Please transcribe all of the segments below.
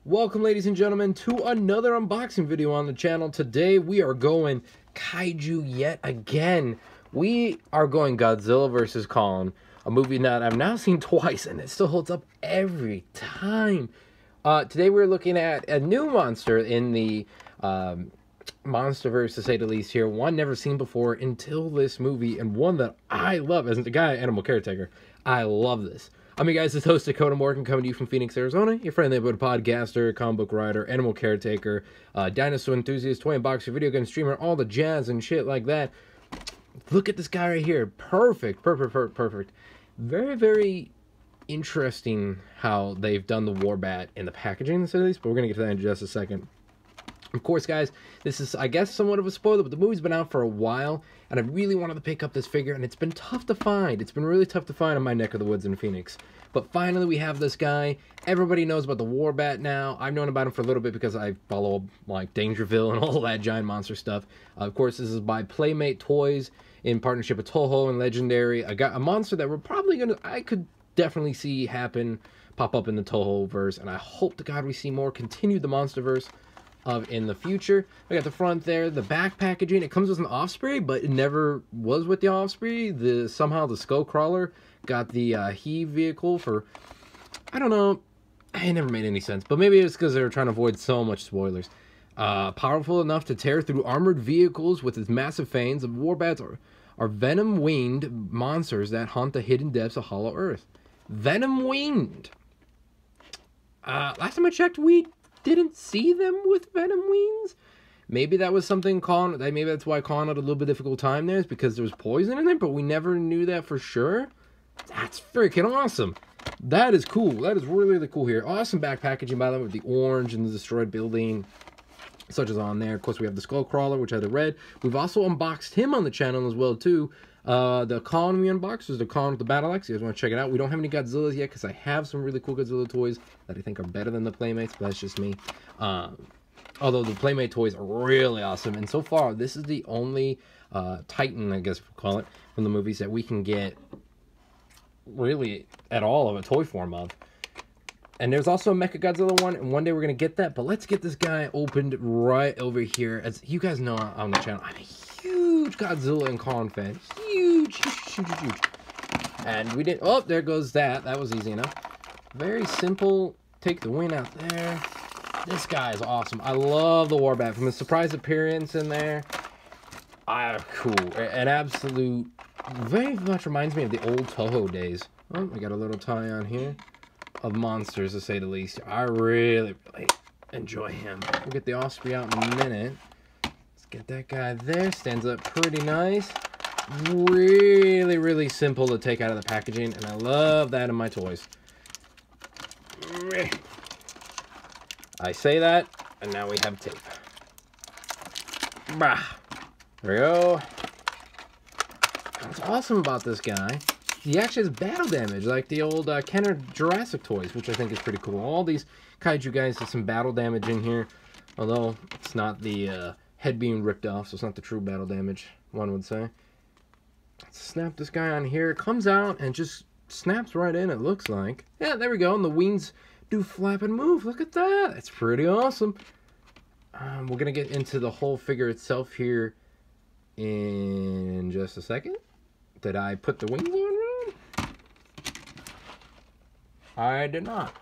Welcome, ladies and gentlemen, to another unboxing video on the channel. Today we are going kaiju yet again. We are going Godzilla vs. Kong, a movie that I've now seen twice and it still holds up every time. Today we're looking at a new monster in the Monsterverse, to say the least here. One never seen before until this movie, and one that I love. As a guy, animal caretaker, I love this. I'm your guys' host, Dakota Morgan, coming to you from Phoenix, Arizona. Your friendly neighborhood podcaster, comic book writer, animal caretaker, dinosaur enthusiast, toy unboxer, video game streamer, all the jazz and shit like that. Look at this guy right here. Perfect. Very, very interesting how they've done the WARBAT in the packaging, to say the least, but we're going to get to that in just a second. Of course, guys, this is, I guess, somewhat of a spoiler, but the movie's been out for a while, and I really wanted to pick up this figure, and it's been tough to find. It's been really tough to find in my neck of the woods in Phoenix. But finally, we have this guy. Everybody knows about the WARBAT now. I've known about him for a little bit because I follow, like, Dangerville and all that giant monster stuff. Of course, this is by Playmate Toys in partnership with Toho and Legendary. I got a monster that we're probably going to, I could definitely see pop up in the Toho-verse, and I hope to God we see more continue the Monsterverse of in the future. I got the front there, the back packaging. It comes with an Osprey, but it never was with the Osprey. Somehow the Skull Crawler got the heave vehicle for, I don't know, it never made any sense, but maybe it's because they were trying to avoid so much spoilers. Powerful enough to tear through armored vehicles with its massive fangs. The Warbats are venom-winged monsters that haunt the hidden depths of Hollow Earth. Venom-winged. Last time I checked, we didn't see them with venom wings. Maybe that was something maybe that's why Kong had a little bit difficult time there, is because there was poison in it, but we never knew that for sure. That's freaking awesome. That is cool. That is really, really cool here. Awesome back packaging, by the way, with the orange and the destroyed building, such as on there. Of course, we have the Skull Crawler, which had the red. We've also unboxed him on the channel as well, too. The Kong we unboxed was the Kong with the Battle Axe. You guys want to check it out? We don't have any Godzillas yet because I have some really cool Godzilla toys that I think are better than the Playmates, but that's just me. Although the Playmate toys are really awesome, and so far this is the only Titan, I guess we'll call it, from the movies that we can get really at all of a toy form of. And there's also a Mechagodzilla one, and one day we're going to get that, but let's get this guy opened right over here. As you guys know on the channel, I'm a huge Godzilla and Kong fan. Huge. And we didn't, oh, there goes that. That was easy enough. Very simple. Take the wing out there. This guy is awesome. I love the WARBAT. From the surprise appearance in there. Cool. An absolute, very much reminds me of the old Toho days. Oh, we got a little tie on here of monsters, to say the least. I really, really enjoy him. We'll get the Osprey out in a minute. Let's get that guy there. Stands up pretty nice. Really, really simple to take out of the packaging, and I love that in my toys. I say that, and now we have tape. Bah. There we go. What's awesome about this guy, he actually has battle damage, like the old Kenner Jurassic toys, which I think is pretty cool. All these kaiju guys have some battle damage in here, although it's not the head being ripped off, so it's not the true battle damage, one would say. Let's snap this guy on here. It comes out and just snaps right in, it looks like. Yeah, there we go, and the wings do flap and move. Look at that. That's pretty awesome. We're going to get into the whole figure itself here in just a second. Did I put the wings on wrong? I did not.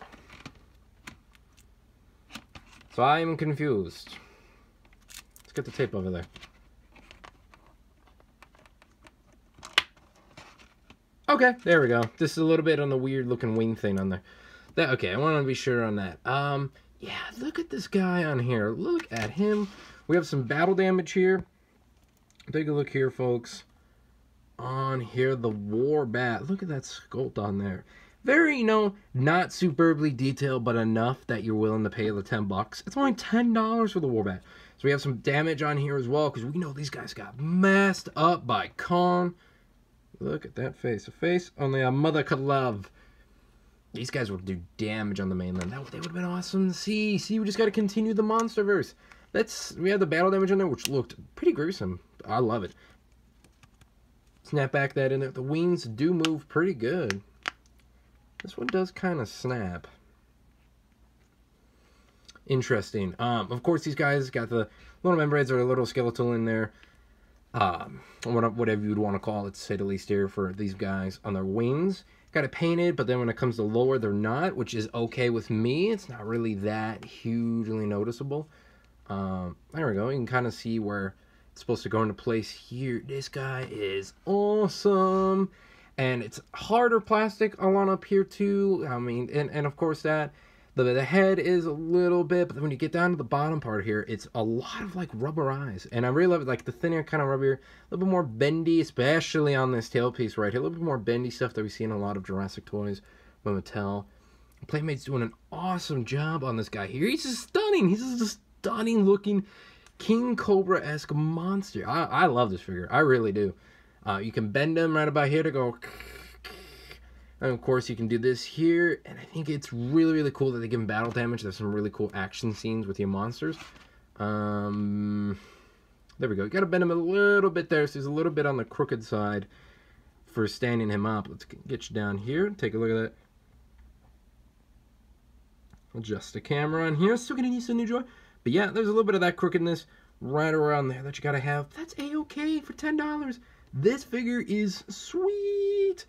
So I am confused. Let's get the tape over there. Okay, there we go. This is a little bit on the weird looking wing thing on there. Okay, I want to be sure on that. Yeah, look at this guy on here. Look at him. We have some battle damage here. Take a look here, folks. On here, the WARBAT. Look at that sculpt on there. Very, not superbly detailed, but enough that you're willing to pay the $10. It's only $10 for the WARBAT. So we have some damage on here as well, because we know these guys got messed up by Kong. Look at that face. A face only a mother could love. These guys will do damage on the mainland. They would have been awesome to see. See, we just got to continue the Monsterverse. We had the battle damage on there, which looked pretty gruesome. I love it. Snap back that in there. The wings do move pretty good. This one does kind of snap. Interesting. Of course, these guys got the little membranes or a little skeletal in there. Whatever you'd want to call it, to say the least here, for these guys on their wings. Got it painted, but then when it comes to lower, they're not, which is okay with me. It's not really that hugely noticeable. There we go. You can kind of see where it's supposed to go into place here. This guy is awesome. And it's harder plastic along up here too. I mean, and of course that the head is a little bit, but then when you get down to the bottom part here, it's a lot of like rubber eyes. And I really love it, like the thinner kind of rubber, a little bit more bendy, especially on this tailpiece right here. A little bit more bendy stuff that we see in a lot of Jurassic toys by Mattel. Playmate's doing an awesome job on this guy here. He's just stunning. He's just a stunning looking King Cobra-esque monster. I love this figure. I really do. You can bend him right about here to go. And of course you can do this here, and I think it's really, really cool that they give him battle damage. There's some really cool action scenes with your monsters. There we go. You gotta bend him a little bit there, so he's a little bit on the crooked side for standing him up. Let's get you down here. Take a look at that. Adjust the camera on here. Still getting used to the new joy. But yeah, there's a little bit of that crookedness right around there that you gotta have. That's a-okay for $10. This figure is sweet.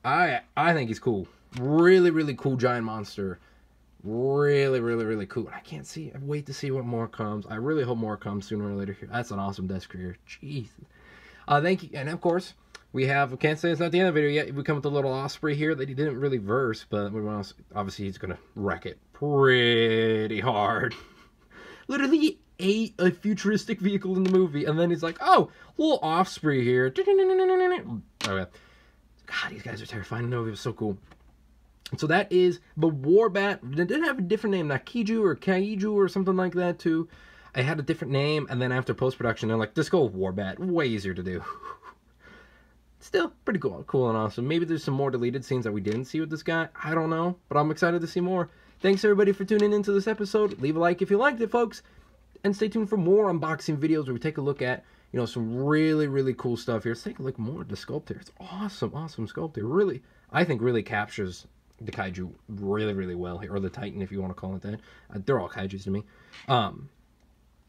I think he's cool. Really, really cool giant monster. Really, really, really cool. I can't see. I wait to see what more comes. I really hope more comes sooner or later here. That's an awesome desk here. Jeez. Thank you. And of course, we have, I can't say it's not the end of the video yet. We come with a little Osprey here that he didn't really verse, but obviously he's going to wreck it pretty hard. Literally ate a futuristic vehicle in the movie, and then he's like, oh, little Osprey here. Okay. God, these guys are terrifying. No, it was so cool. So that is the WARBAT. It did have a different name, Nakiju or Kaiju or something like that too. I had a different name, and then after post-production, they're like, just go with WARBAT. Way easier to do. Still, pretty cool and awesome. Maybe there's some more deleted scenes that we didn't see with this guy. I don't know, but I'm excited to see more. Thanks everybody for tuning into this episode. Leave a like if you liked it, folks. And stay tuned for more unboxing videos where we take a look at, you know, some really, really cool stuff here. Let's take a look more at the sculpt here. It's awesome, awesome sculpt here. Really, I think really captures the kaiju really, really well here. Or the Titan, if you want to call it that. They're all kaijus to me.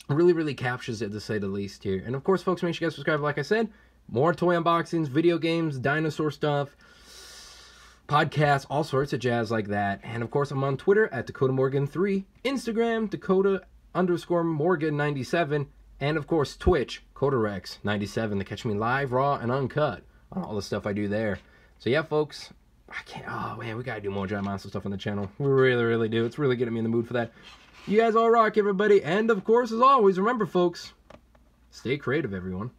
Really, really captures it, to say the least here. And of course, folks, make sure you guys subscribe, like I said. More toy unboxings, video games, dinosaur stuff, podcasts, all sorts of jazz like that. And of course, I'm on Twitter at DakotaMorgan3, Instagram, Dakota_Morgan97, and of course, Twitch, Kotarex97, to catch me live, raw, and uncut on all the stuff I do there. So yeah, folks, oh man, we gotta do more giant monster stuff on the channel. We really, really do. It's really getting me in the mood for that. You guys all rock, everybody. And of course, as always, remember, folks, stay creative, everyone.